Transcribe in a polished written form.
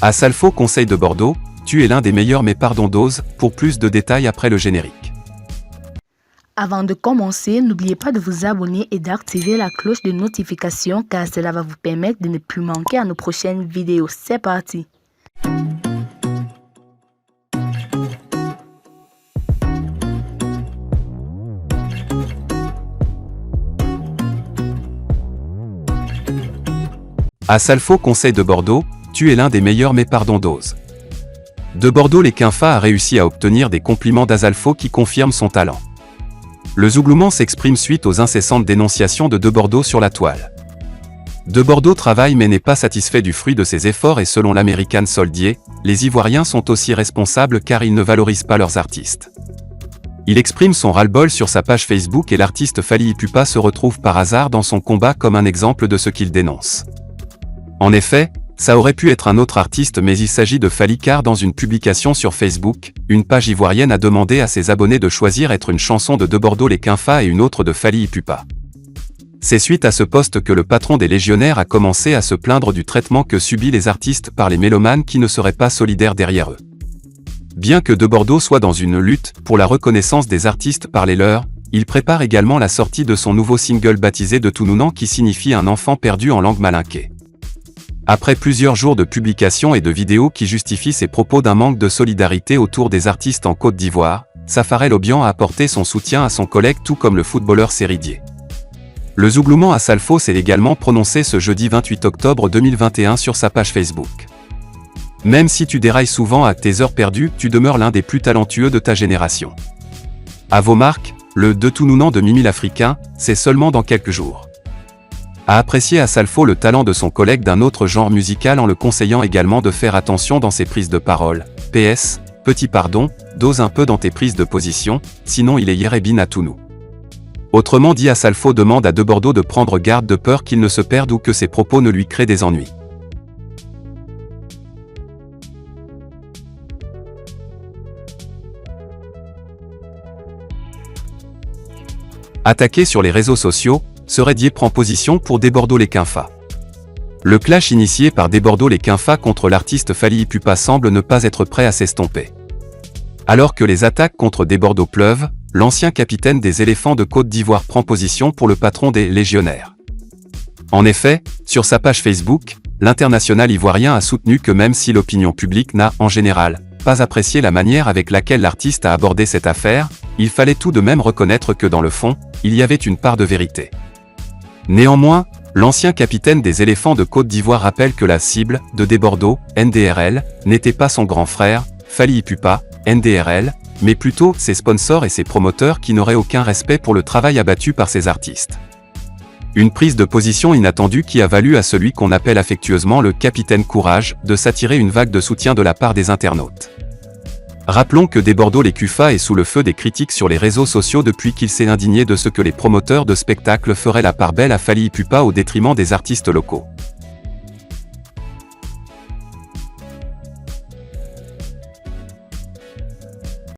Asalfo Conseil de Bordeaux, tu es l'un des meilleurs mais pardon dose, pour plus de détails après le générique. Avant de commencer, n'oubliez pas de vous abonner et d'activer la cloche de notification car cela va vous permettre de ne plus manquer à nos prochaines vidéos. C'est parti! Asalfo Conseil de Bordeaux, tu es l'un des meilleurs mais pardon dose. De Bordeaux, les Quinfa a réussi à obtenir des compliments d'Asalfo qui confirment son talent. Le zouglouement s'exprime suite aux incessantes dénonciations de Bordeaux sur la toile. De Bordeaux travaille mais n'est pas satisfait du fruit de ses efforts et selon l'American Soldier, les Ivoiriens sont aussi responsables car ils ne valorisent pas leurs artistes. Il exprime son ras-le-bol sur sa page Facebook et l'artiste Fally Ipupa se retrouve par hasard dans son combat comme un exemple de ce qu'il dénonce. En effet, ça aurait pu être un autre artiste mais il s'agit de Fally car dans une publication sur Facebook, une page ivoirienne a demandé à ses abonnés de choisir entre une chanson de Bordeaux les Quinfa et une autre de Fally Ipupa. C'est suite à ce post que le patron des Légionnaires a commencé à se plaindre du traitement que subissent les artistes par les mélomanes qui ne seraient pas solidaires derrière eux. Bien que De Bordeaux soit dans une lutte pour la reconnaissance des artistes par les leurs, il prépare également la sortie de son nouveau single baptisé De Tounounans qui signifie un enfant perdu en langue malinké. Après plusieurs jours de publications et de vidéos qui justifient ses propos d'un manque de solidarité autour des artistes en Côte d'Ivoire, Safarel Obian a apporté son soutien à son collègue tout comme le footballeur Séridier. Le zouglouement Asalfo s'est également prononcé ce jeudi 28 octobre 2021 sur sa page Facebook. Même si tu dérailles souvent à tes heures perdues, tu demeures l'un des plus talentueux de ta génération. À vos marques, le De Tounounans de Mimi l'Africain, c'est seulement dans quelques jours. A apprécié Asalfo le talent de son collègue d'un autre genre musical en le conseillant également de faire attention dans ses prises de parole. PS, petit pardon, dose un peu dans tes prises de position, sinon il est Yerebin à tout nous. Autrement dit, Asalfo demande à De Bordeaux de prendre garde de peur qu'il ne se perde ou que ses propos ne lui créent des ennuis. Attaqué sur les réseaux sociaux, Séridier prend position pour De Bordeaux les Quinfa. Le clash initié par De Bordeaux les Quinfa contre l'artiste Fally Ipupa semble ne pas être prêt à s'estomper. Alors que les attaques contre De Bordeaux pleuvent, l'ancien capitaine des Éléphants de Côte d'Ivoire prend position pour le patron des Légionnaires. En effet, sur sa page Facebook, l'international ivoirien a soutenu que même si l'opinion publique n'a, en général, pas apprécié la manière avec laquelle l'artiste a abordé cette affaire, il fallait tout de même reconnaître que dans le fond, il y avait une part de vérité. Néanmoins, l'ancien capitaine des Éléphants de Côte d'Ivoire rappelle que la cible de Bordeaux, NDRL, n'était pas son grand frère, Fally Ipupa, NDRL, mais plutôt ses sponsors et ses promoteurs qui n'auraient aucun respect pour le travail abattu par ces artistes. Une prise de position inattendue qui a valu à celui qu'on appelle affectueusement le capitaine Courage de s'attirer une vague de soutien de la part des internautes. Rappelons que De Bordeaux les Quinfa est sous le feu des critiques sur les réseaux sociaux depuis qu'il s'est indigné de ce que les promoteurs de spectacles feraient la part belle à Fally Ipupa au détriment des artistes locaux.